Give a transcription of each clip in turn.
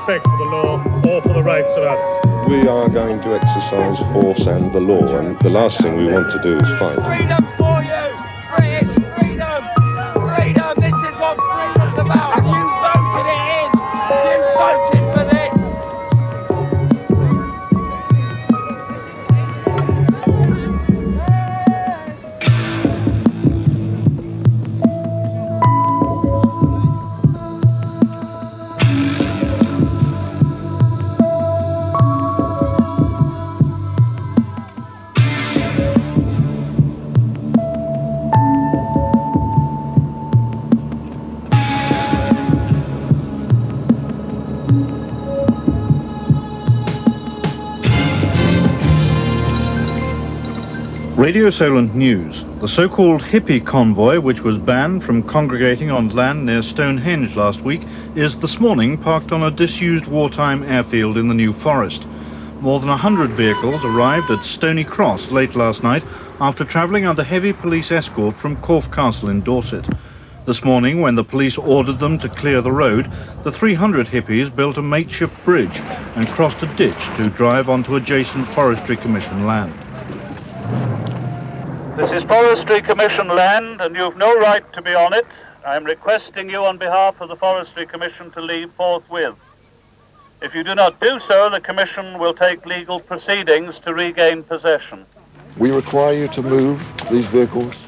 respect for the law or for the rights of others. We are going to exercise force and the law, and the last thing we want to do is fight. Freedom for you! It's freedom! Freedom! This is what freedom's about! And you voted it in! You voted for this! Radio Solent News. The so-called hippie convoy, which was banned from congregating on land near Stonehenge last week, is this morning parked on a disused wartime airfield in the New Forest. More than 100 vehicles arrived at Stoney Cross late last night after travelling under heavy police escort from Corfe Castle in Dorset. This morning, when the police ordered them to clear the road, the 300 hippies built a makeshift bridge and crossed a ditch to drive onto adjacent Forestry Commission land. This is Forestry Commission land, and you've no right to be on it. I'm requesting you on behalf of the Forestry Commission to leave forthwith. If you do not do so, the Commission will take legal proceedings to regain possession. We require you to move these vehicles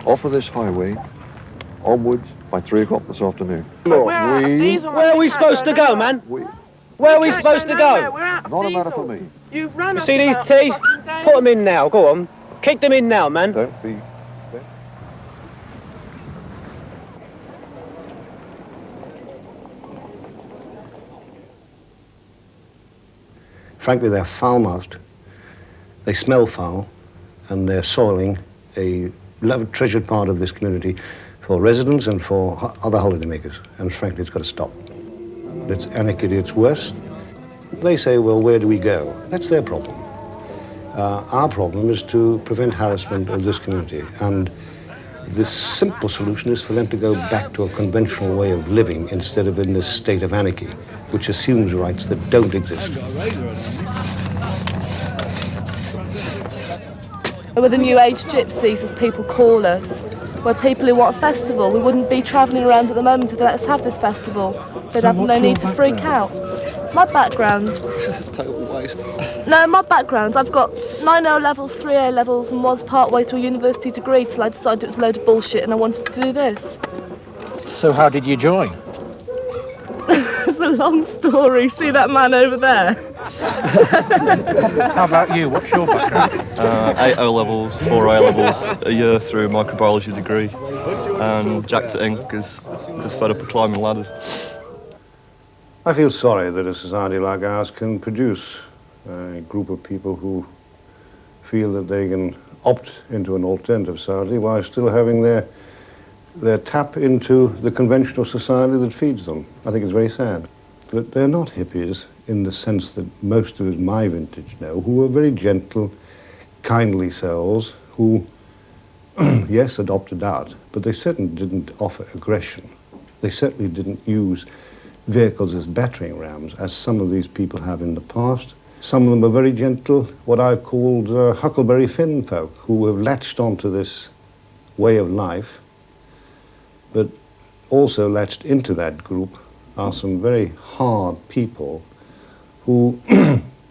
off of this highway onwards by 3 o'clock this afternoon. Where are we supposed to go, man? Where are we supposed to go? Not a matter for me. You see these teeth? Put them in now, go on. Kick them in now, man. Don't be... Frankly, they're foul-mouthed, they smell foul, and they're soiling a treasured part of this community for residents and for other holidaymakers. And frankly, it's got to stop. It's anarchy at its worst. They say, well, where do we go? That's their problem. Our problem is to prevent harassment of this community, and the simple solution is for them to go back to a conventional way of living instead of in this state of anarchy, which assumes rights that don't exist. We're the New Age gypsies, as people call us. We're people who want a festival. We wouldn't be travelling around at the moment if they let us have this festival. They'd have no need to freak out. My background... Total waste. No, my background, I've got 9 A levels, 3 A levels, and was part way to a university degree till I decided it was a load of bullshit and I wanted to do this. So how did you join? It's a long story. See that man over there? How about you? What's your background? 8 O levels, 4 A levels, a year through a microbiology degree, and jacked it in because just fed up of climbing ladders. I feel sorry that a society like ours can produce a group of people who feel that they can opt into an alternative society while still having their tap into the conventional society that feeds them. I think it's very sad. But they're not hippies in the sense that most of my vintage know, who are very gentle, kindly souls who, yes, adopted art, but they certainly didn't offer aggression. They certainly didn't use vehicles as battering rams, as some of these people have in the past. Some of them are very gentle, what I've called Huckleberry Finn folk, who have latched onto this way of life, but also latched into that group are some very hard people who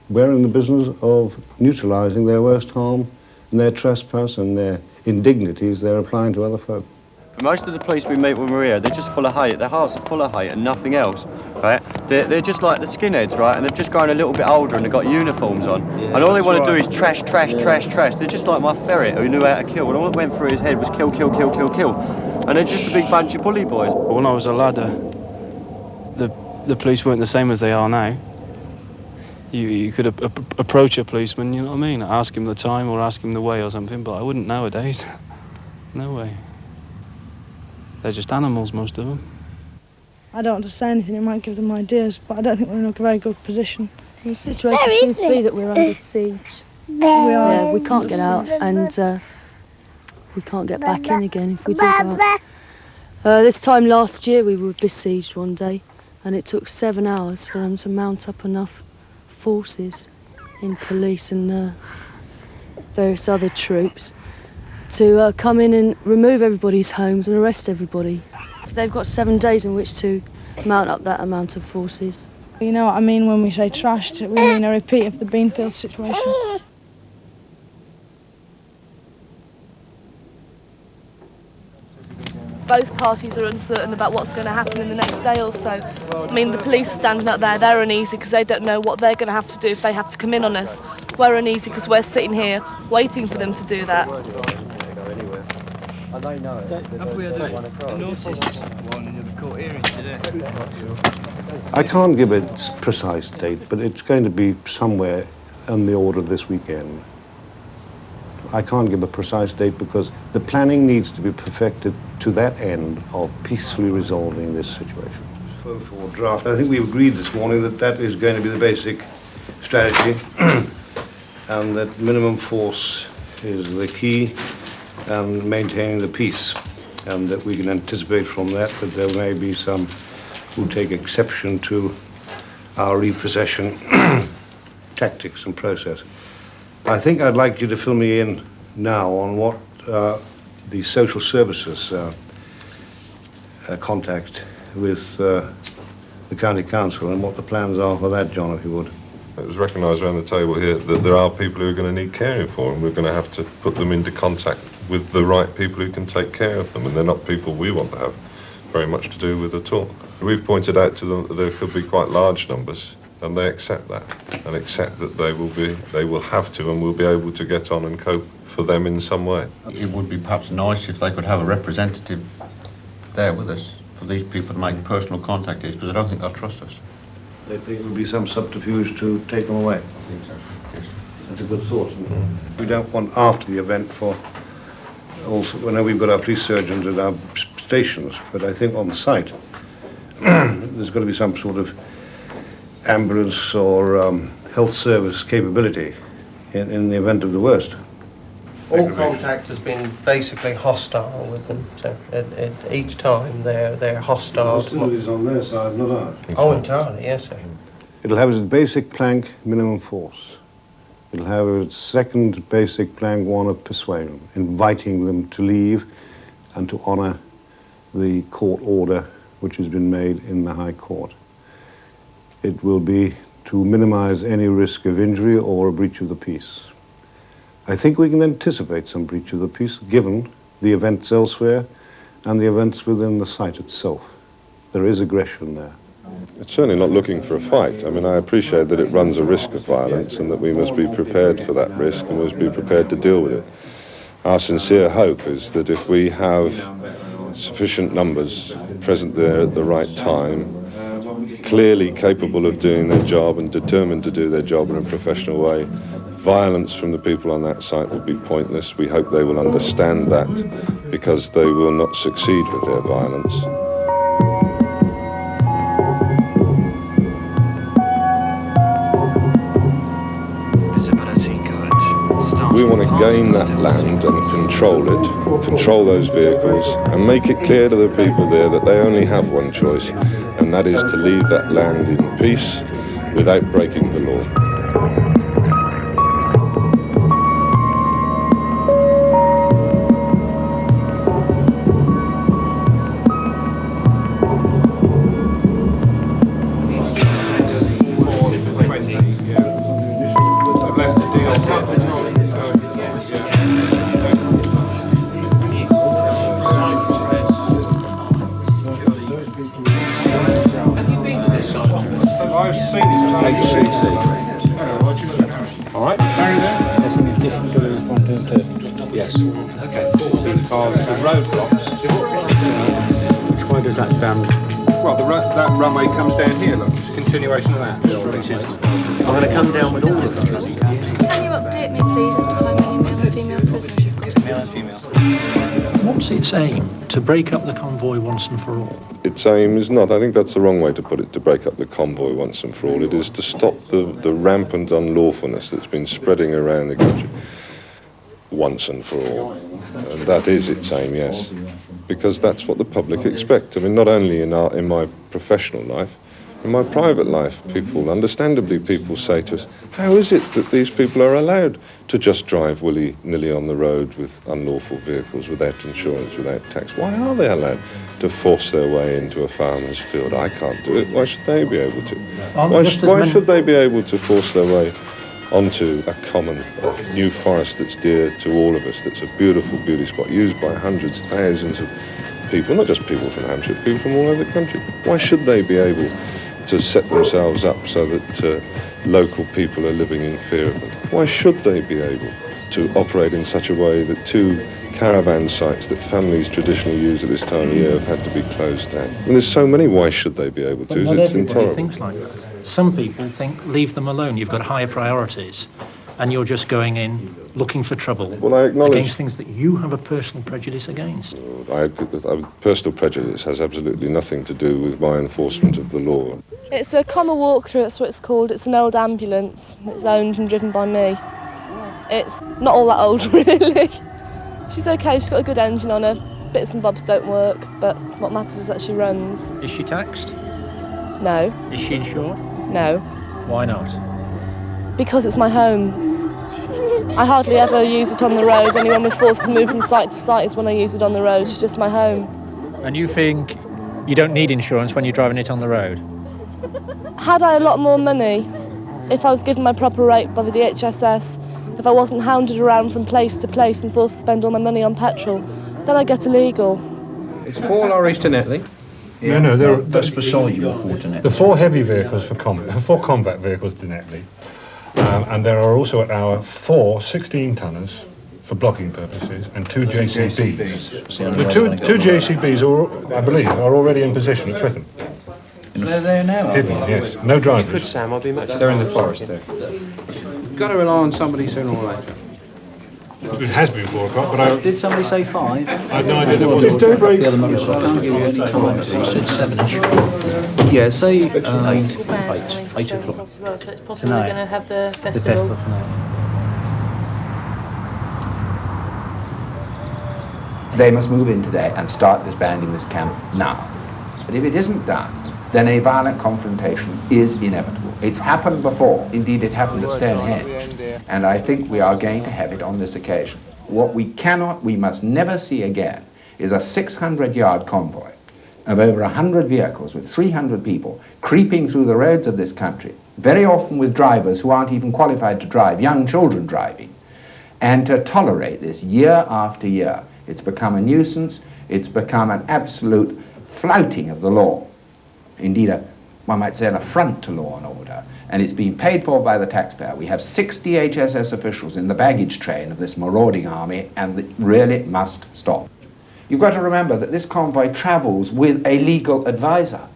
were in the business of neutralizing their worst harm and their trespass and their indignities they're applying to other folk. Most of the police we meet when we're here, they're just full of hate. Their hearts are full of hate and nothing else, right? They're just like the skinheads, right? And they've just grown a little bit older and they've got uniforms on. And all they want to do is trash, trash, trash, trash. They're just like my ferret who knew how to kill. And all that went through his head was kill, kill, kill, kill, kill. And they're just a big bunch of bully boys. When I was a lad, the police weren't the same as they are now. You could approach a policeman, you know what I mean? Ask him the time or ask him the way or something, but I wouldn't nowadays. No way. They're just animals, most of them. I don't want to say anything, it might give them ideas, but I don't think we're in a very good position. The situation seems to be that we're under siege. We are. Yeah, we can't get out and we can't get back in again if we do go out. This time last year we were besieged one day and it took 7 hours for them to mount up enough forces in police and various other troops to come in and remove everybody's homes and arrest everybody. They've got 7 days in which to mount up that amount of forces. You know what I mean when we say trashed, we mean a repeat of the Beanfield situation. Both parties are uncertain about what's going to happen in the next day or so. I mean, the police standing up there, they're uneasy because they don't know what they're going to have to do if they have to come in on us. We're uneasy because we're sitting here waiting for them to do that. Have we had a notice one in the court hearing today? I can't give a precise date, but it's going to be somewhere on the order of this weekend. I can't give a precise date because the planning needs to be perfected to that end of peacefully resolving this situation. For draft, I think we agreed this morning that that is going to be the basic strategy and that minimum force is the key and maintaining the peace, and that we can anticipate from that that there may be some who take exception to our repossession tactics and process. I think I'd like you to fill me in now on what the social services contact with the County Council and what the plans are for that, John, if you would. It was recognised around the table here that there are people who are going to need caring for, and we're going to have to put them into contact with the right people who can take care of them, and they're not people we want to have very much to do with at all. We've pointed out to them that there could be quite large numbers, and they accept that, and accept that they will have to and will be able to get on and cope for them in some way. It would be perhaps nice if they could have a representative there with us for these people to make personal contact with, because I don't think they'll trust us. They think there will be some subterfuge to take them away. I think so, yes. That's a good thought. We don't want after the event for also, I know we've got our police surgeons at our stations, but I think on site there's got to be some sort of ambulance or health service capability in the event of the worst. All contact has been basically hostile with them. So at each time they're hostile. The hostilities on their side, not ours. Oh, entirely, yes, sir. It'll have its basic plank, minimum force. It'll have its second basic plank, one of persuasion, inviting them to leave and to honour the court order which has been made in the High Court. It will be to minimise any risk of injury or a breach of the peace. I think we can anticipate some breach of the peace given the events elsewhere and the events within the site itself. There is aggression there. It's certainly not looking for a fight. I mean, I appreciate that it runs a risk of violence and that we must be prepared for that risk and must be prepared to deal with it. Our sincere hope is that if we have sufficient numbers present there at the right time, clearly capable of doing their job and determined to do their job in a professional way, violence from the people on that site will be pointless. We hope they will understand that because they will not succeed with their violence. We want to gain that land and control those vehicles, and make it clear to the people there that they only have one choice, and that is to leave that land in peace without breaking the law. All right, Barry there? Yes, in addition to the one to yes. Okay, 14 cars with roadblocks. Which way does that down? Well, that runway comes down here, look. It's a continuation of that. I'm going to come down with all of them. Can you update me, please, as to how many male and female prisoners you've got? Male and female. What's its aim? To break up the convoy once and for all? Its aim is not, I think that's the wrong way to put it, to break up the convoy once and for all. It is to stop the rampant unlawfulness that's been spreading around the country once and for all. And that is its aim, yes. Because that's what the public expect. I mean, not only in my professional life, In my private life, understandably people say to us, how is it that these people are allowed to just drive willy-nilly on the road with unlawful vehicles, without insurance, without tax? Why are they allowed to force their way into a farmer's field? I can't do it. Why should they be able to? Why should they be able to force their way onto a common new forest that's dear to all of us, that's a beautiful beauty spot, used by hundreds, thousands of people, not just people from Hampshire, people from all over the country? Why should they be able to set themselves up so that local people are living in fear of them? Why should they be able to operate in such a way that 2 caravan sites that families traditionally use at this time of year have had to be closed down? And there's so many why should they be able to. But not It's everybody intolerable. thinks like that. Some people think, leave them alone, you've got higher priorities, and you're just going in looking for trouble against things that you have a personal prejudice against. Personal prejudice has absolutely nothing to do with my enforcement of the law. It's a common walkthrough, that's what it's called. It's an old ambulance. It's owned and driven by me. It's not all that old, really. She's okay, she's got a good engine on her. Bits and bobs don't work, but what matters is that she runs. Is she taxed? No. Is she insured? No. Why not? Because it's my home. I hardly ever use it on the road. Only when we're forced to move from site to site is when I use it on the road. It's just my home. And you think you don't need insurance when you're driving it on the road? Had I a lot more money, if I was given my proper rate by the DHSS, if I wasn't hounded around from place to place and forced to spend all my money on petrol, then I'd get illegal. It's 4 lorries to Netley. Yeah, no, that's beside you, 4 to Netley. The 4 heavy vehicles for 4 combat vehicles to Netley. And there are also at our 4 16-tonners for blocking purposes and 2 JCBs. The two JCBs, I believe, are already in position at Fritham. They're there now. Hidden, yes. No drivers. Good, Sam, I'll be much. They're in the forest there. You've got to rely on somebody sooner or later. It has been 4 o'clock, but I... Did somebody say 5? I had no idea. It's daybreak. The other moment, so I can't give you any time. So you said 7-ish. Yeah, say 8 o'clock. So it's possibly Tonight. going to have the festival. The festival tonight. They must move in today and start disbanding this camp now. But if it isn't done, then a violent confrontation is inevitable. It's happened before. Indeed, it happened at Stonehenge. And I think we are going to have it on this occasion. What we must never see again is a 600-yard convoy of over 100 vehicles with 300 people creeping through the roads of this country, very often with drivers who aren't even qualified to drive, young children driving, and to tolerate this year after year. It's become a nuisance. It's become an absolute flouting of the law. Indeed, one might say an affront to law and order, and it's being paid for by the taxpayer. We have 60 HSS officials in the baggage train of this marauding army, and it really must stop. You've got to remember that this convoy travels with a legal advisor.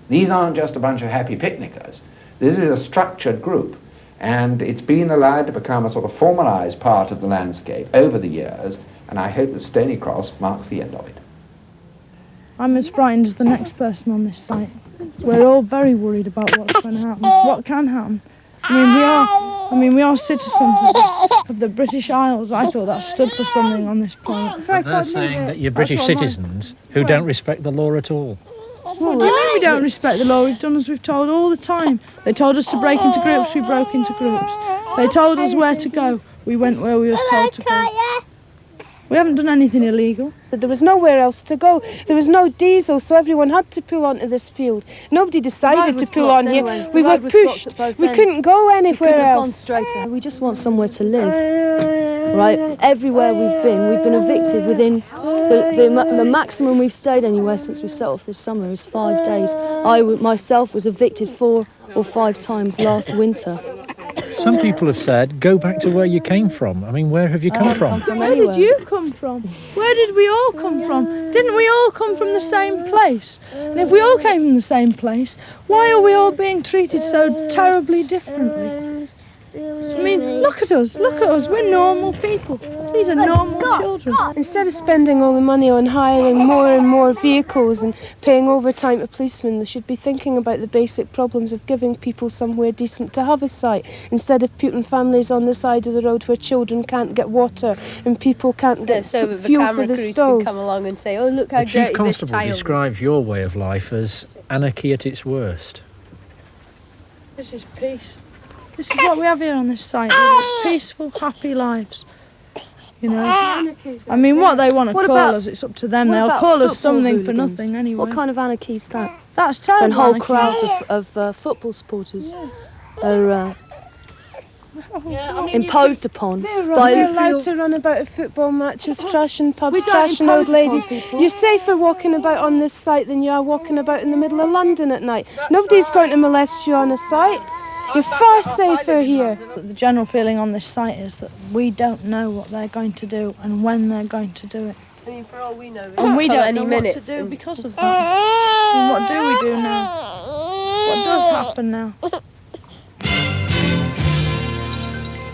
These aren't just a bunch of happy picnickers. This is a structured group, and it's been allowed to become a sort of formalized part of the landscape over the years, and I hope that Stoney Cross marks the end of it. I'm as frightened as the next person on this site. We're all very worried about what's going to happen, what can happen. We are citizens of the British Isles. I thought that stood for something on this planet. They're saying that you're British citizens who don't respect the law at all. What do you mean we don't respect the law? We've done as we've told all the time. They told us to break into groups, we broke into groups. They told us where to go, we went where we was told to go. We haven't done anything illegal. But there was nowhere else to go. There was no diesel, so everyone had to pull onto this field. Nobody decided to pull on here. Anyway. We were pushed. We couldn't go anywhere else. We just want somewhere to live. Right? Everywhere we've been evicted within the maximum we've stayed anywhere since we set off this summer is 5 days. I myself was evicted 4 or 5 times last winter. Some people have said, go back to where you came from. I mean, where have you come from? Where did you come from? Where did we all come from? Didn't we all come from the same place? And if we all came from the same place, why are we all being treated so terribly differently? I mean, look at us, we're normal people. These are normal children. Instead of spending all the money on hiring more and more vehicles and paying overtime to policemen, they should be thinking about the basic problems of giving people somewhere decent to have a site, instead of putting families on the side of the road where children can't get water and people can't get fuel for the stoves. Come along and say, oh, look how the Chief dirty this Constable tile is. describes your way of life as anarchy at its worst. This is peace. This is what we have here on this site. We live peaceful, happy lives. You know, I mean, what they want to call us, it's up to them. They'll call us something for nothing anyway. What kind of anarchy is that? That's terrible. When whole anarchy. crowds of football supporters are imposed upon by... You're allowed to run about at football matches, trashing pubs, trashing old ladies. You're safer walking about on this site than you are walking about in the middle of London at night. Nobody's going to molest you on a site. You're far safer here. The general feeling on this site is that we don't know what they're going to do and when they're going to do it. I mean, for all we know, and we don't know what to do because of that. I mean, what do we do now? What does happen now?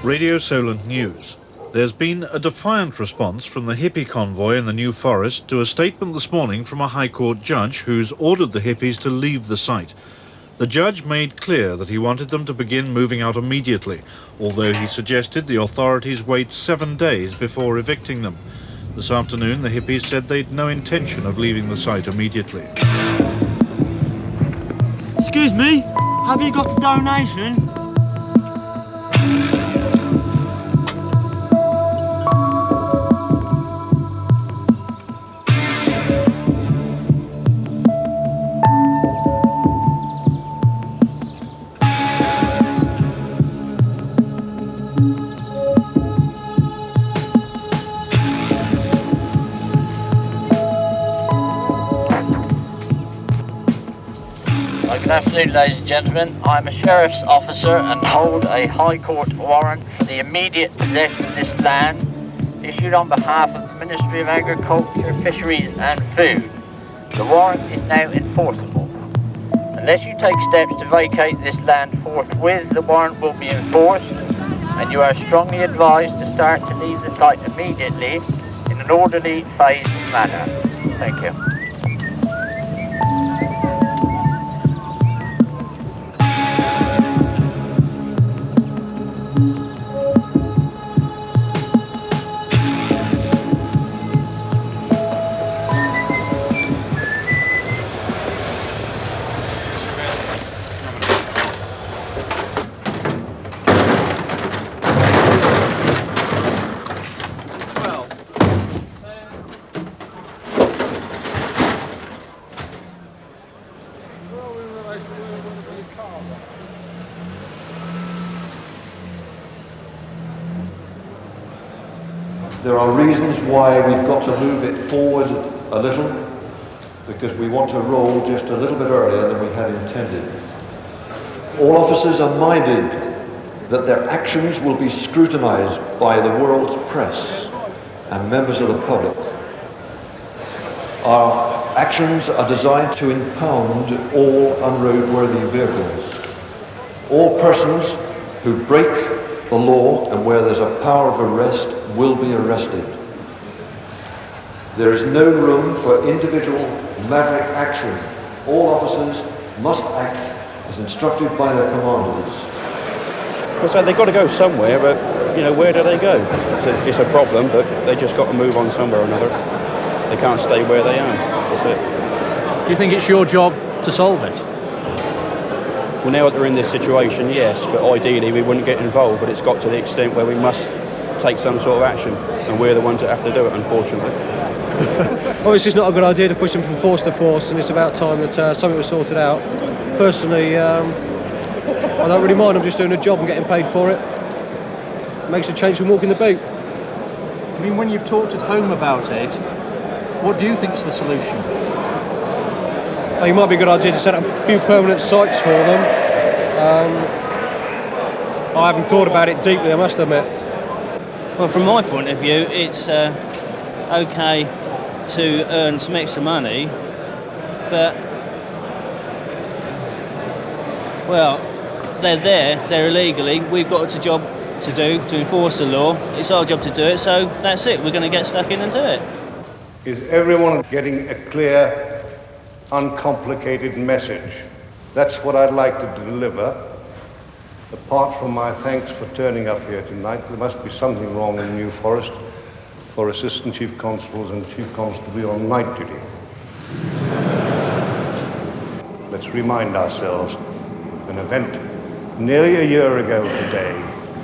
Radio Solent News. There's been a defiant response from the hippie convoy in the New Forest to a statement this morning from a High Court judge who's ordered the hippies to leave the site. The judge made clear that he wanted them to begin moving out immediately, although he suggested the authorities wait 7 days before evicting them. This afternoon, the hippies said they'd no intention of leaving the site immediately. Excuse me, have you got a donation? Good afternoon, ladies and gentlemen. I'm a sheriff's officer and hold a High Court warrant for the immediate possession of this land, issued on behalf of the Ministry of Agriculture, Fisheries and Food. The warrant is now enforceable. Unless you take steps to vacate this land forthwith, the warrant will be enforced, and you are strongly advised to start to leave the site immediately in an orderly, phased manner. Thank you. There are reasons why we've got to move it forward a little, because we want to roll just a little bit earlier than we had intended. All officers are minded that their actions will be scrutinized by the world's press and members of the public. Our actions are designed to impound all unroadworthy vehicles. All persons who break the law and where there's a power of arrest will be arrested. There is no room for individual maverick action. All officers must act as instructed by their commanders. Well, so they've got to go somewhere, but, you know, where do they go? It's a problem, but they just got to move on somewhere or another. They can't stay where they are. That's it. Do you think it's your job to solve it? Well, now that they're in this situation, yes, but ideally we wouldn't get involved, but it's got to the extent where we must take some sort of action, and we're the ones that have to do it, unfortunately. Well, it's just not a good idea to push them from force to force, and it's about time that something was sorted out. Personally, I don't really mind. I'm just doing a job and getting paid for it. It makes a change from walking the boot. I mean, when you've talked at home about it, what do you think is the solution? It might be a good idea to set up a few permanent sites for them. I haven't thought about it deeply, I must admit. Well, from my point of view, it's okay to earn some extra money, but, well, they're there, they're illegally, we've got a job to do to enforce the law, it's our job to do it, so that's it, we're going to get stuck in and do it. Is everyone getting a clear, uncomplicated message? That's what I'd like to deliver. Apart from my thanks for turning up here tonight, there must be something wrong in New Forest for Assistant Chief Constables and Chief Constable to be on night duty. Let's remind ourselves, an event Nearly a year ago today,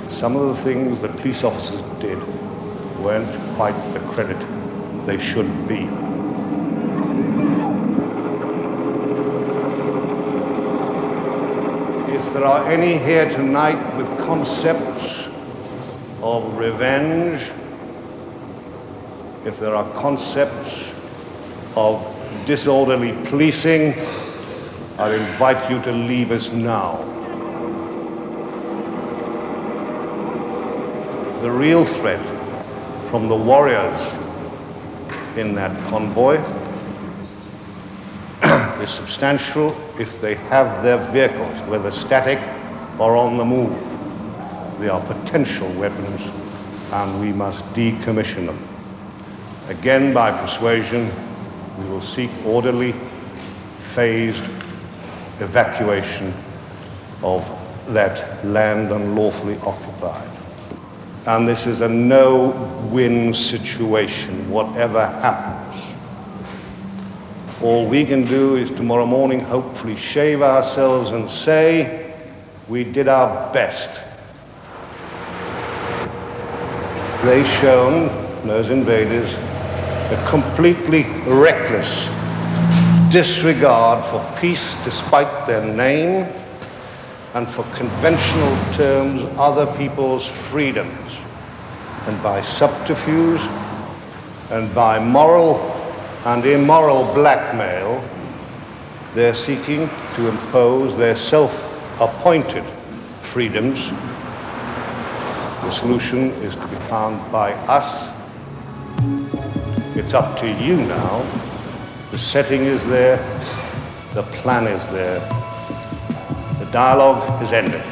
some of the things that police officers did weren't quite the credit they should be. If there are any here tonight with concepts of revenge, if there are concepts of disorderly policing, I invite you to leave us now. The real threat from the warriors in that convoy is substantial if they have their vehicles, whether static or on the move. They are potential weapons, and we must decommission them. Again, by persuasion, we will seek orderly, phased evacuation of that land unlawfully occupied. And this is a no-win situation, whatever happens. All we can do is tomorrow morning hopefully shave ourselves and say, we did our best. They've shown, those invaders, a completely reckless disregard for peace despite their name and for conventional terms, other people's freedoms. And by subterfuge and by moral and immoral blackmail, they're seeking to impose their self-appointed freedoms. The solution is to be found by us. It's up to you now. The setting is there, the plan is there. The dialogue is ended.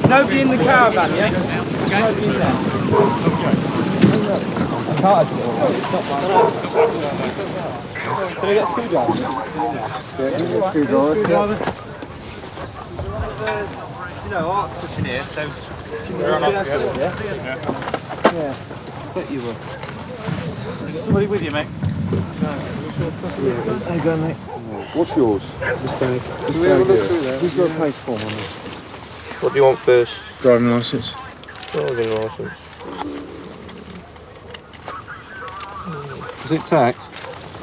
Nobody in the caravan, yeah? Nobody in there. Can I get a screwdriver? Yeah, screwdriver. There's, art stuff in here, so... We're on up together, yeah? Yeah. Bet you will. Is there somebody with you, mate? No. How you going, mate? What's yours? This bag. Can we have a look through there? Who's got a pace form on this? What do you want first? Driving licence. Driving licence. Is it tagged?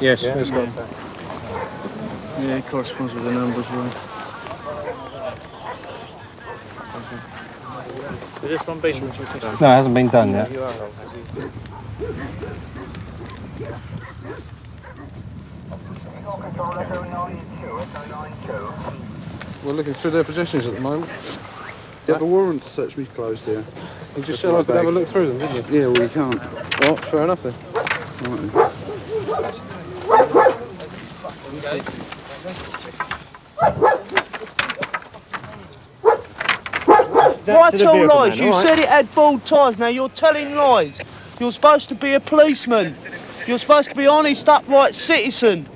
Yes. Yeah, it's got tagged. Yeah, it corresponds with the numbers, right? Is this one been? No, it hasn't been done yet. We're looking through their possessions at the moment. You have a warrant to search me closed here. You just said I could have a look through them, didn't you? Yeah, well you can't. Well, fair enough then. Right. Why tell lies? You said it had bald tyres, now you're telling lies. You're supposed to be a policeman. You're supposed to be honest, upright citizen.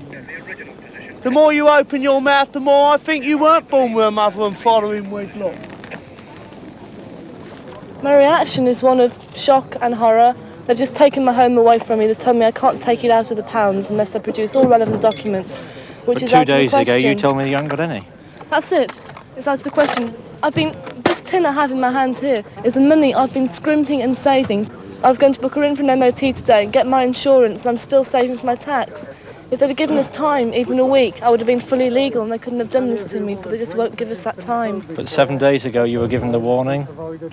The more you open your mouth, the more I think you weren't born with a mother and father in wedlock. My reaction is one of shock and horror. They've just taken my home away from me. They told me I can't take it out of the pound unless I produce all relevant documents, which is out of the question. 2 days ago you told me you haven't got any. That's it. It's out of the question. This tin I have in my hand here is the money I've been scrimping and saving I was going to book her in for an MOT today and get my insurance, and I'm still saving for my tax. If they'd have given us time, even a week, I would have been fully legal and they couldn't have done this to me, but they just won't give us that time. But 7 days ago you were given the warning?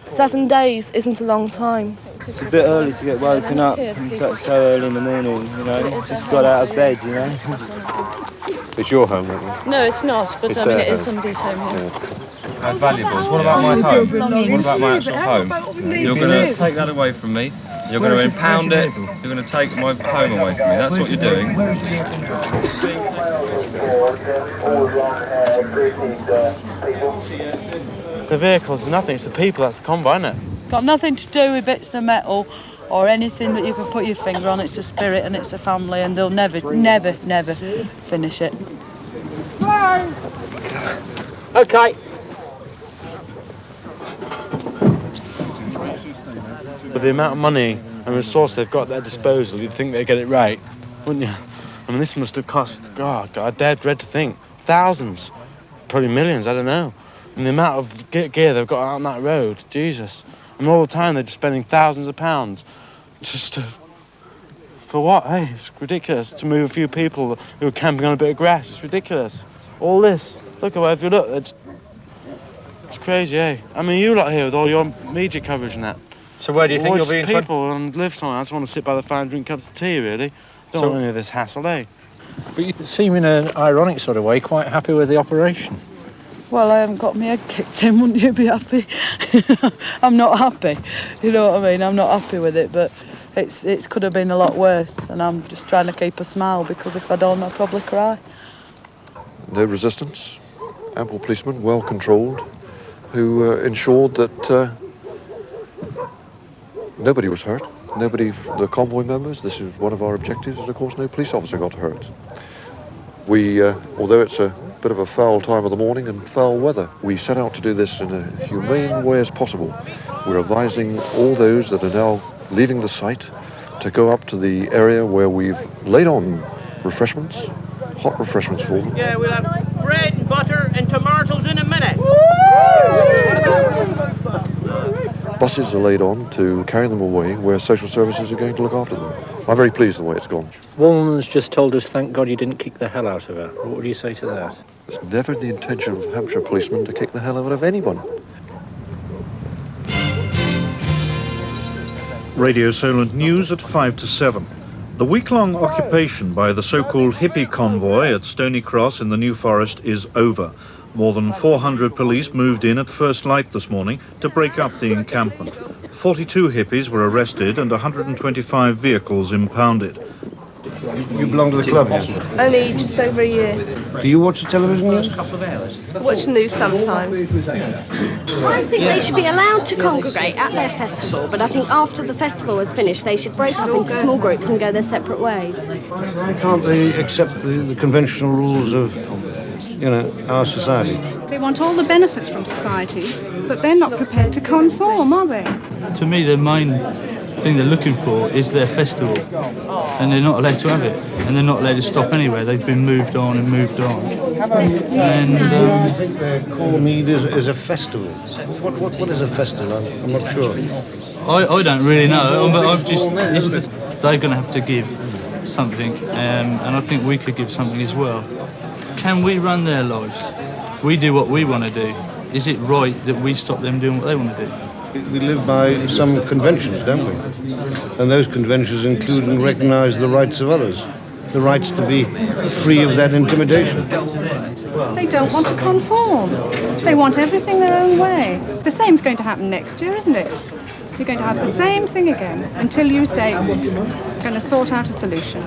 7 days isn't a long time. It's a bit early to get woken up, so early in the morning, you know, just got out of bed, you know. It's your home, isn't it? No, it's not, but It's I mean, their it is home. somebody's home, yeah. My valuables. What about my home? What about my actual home? You're going to take that away from me. You're going to impound it. You're going to take my home away from me. That's what you're doing. The vehicle's nothing, it's the people, that's the convoy, isn't it? It's got nothing to do with bits of metal or anything that you can put your finger on. It's a spirit and it's a family, and they'll never, never, never finish it. Okay. With the amount of money and resource they've got at their disposal, you'd think they'd get it right, wouldn't you? I mean, this must have cost, God, I dare dread to think, thousands, probably millions, I don't know. And the amount of gear they've got out on that road, Jesus. I mean, all the time they're just spending thousands of pounds just to... For what, hey? It's ridiculous to move a few people who are camping on a bit of grass. It's ridiculous. All this. Look at where, if you look, it's crazy, eh? I mean, you lot here with all your media coverage and that. So where do you think you'll be in people and live somewhere. I just want to sit by the fire and drink cups of tea, really. Don't want any of this hassle, eh? But you seem in an ironic sort of way quite happy with the operation. Well, I haven't got my head kicked in, wouldn't you be happy? I'm not happy, you know what I mean? I'm not happy with it, but it could have been a lot worse, and I'm just trying to keep a smile, because if I don't, I'll probably cry. No resistance, ample policemen, well controlled, who ensured that nobody was hurt. Nobody, the convoy members, this is one of our objectives, and of course no police officer got hurt. We, although it's a bit of a foul time of the morning and foul weather, we set out to do this in a humane way as possible. We're advising all those that are now leaving the site to go up to the area where we've laid on refreshments, hot refreshments for them. Yeah, we'll have bread and butter and tomatoes in a minute. Buses are laid on to carry them away where social services are going to look after them. I'm very pleased with the way it's gone. One woman's just told us, thank God you didn't kick the hell out of her. What would you say to that? It's never the intention of Hampshire policemen to kick the hell out of anyone. Radio Solent News at 5 to 7. The week-long occupation by the so-called hippie convoy at Stoney Cross in the New Forest is over. More than 400 police moved in at first light this morning to break up the encampment. 42 hippies were arrested and 125 vehicles impounded. You belong to the club, yes? Only just over a year. Do you watch the television news? Watch the news sometimes. I think they should be allowed to congregate at their festival, but I think after the festival is finished, they should break up into small groups and go their separate ways. Why can't they accept the conventional rules of, you know, our society? They want all the benefits from society, but they're not prepared to conform, are they? To me, the main thing they're looking for is their festival, and they're not allowed to have it, and they're not allowed to stop anywhere. They've been moved on and moved on. And I think their core need is a festival. What is a festival? I'm not sure. I don't really know, but they're going to have to give something, and I think we could give something as well. Can we run their lives? We do what we want to do. Is it right that we stop them doing what they want to do? We live by some conventions, don't we? And those conventions include and recognise the rights of others, the rights to be free of that intimidation. They don't want to conform. They want everything their own way. The same's going to happen next year, isn't it? You're going to have the same thing again until you say, we're going to sort out a solution.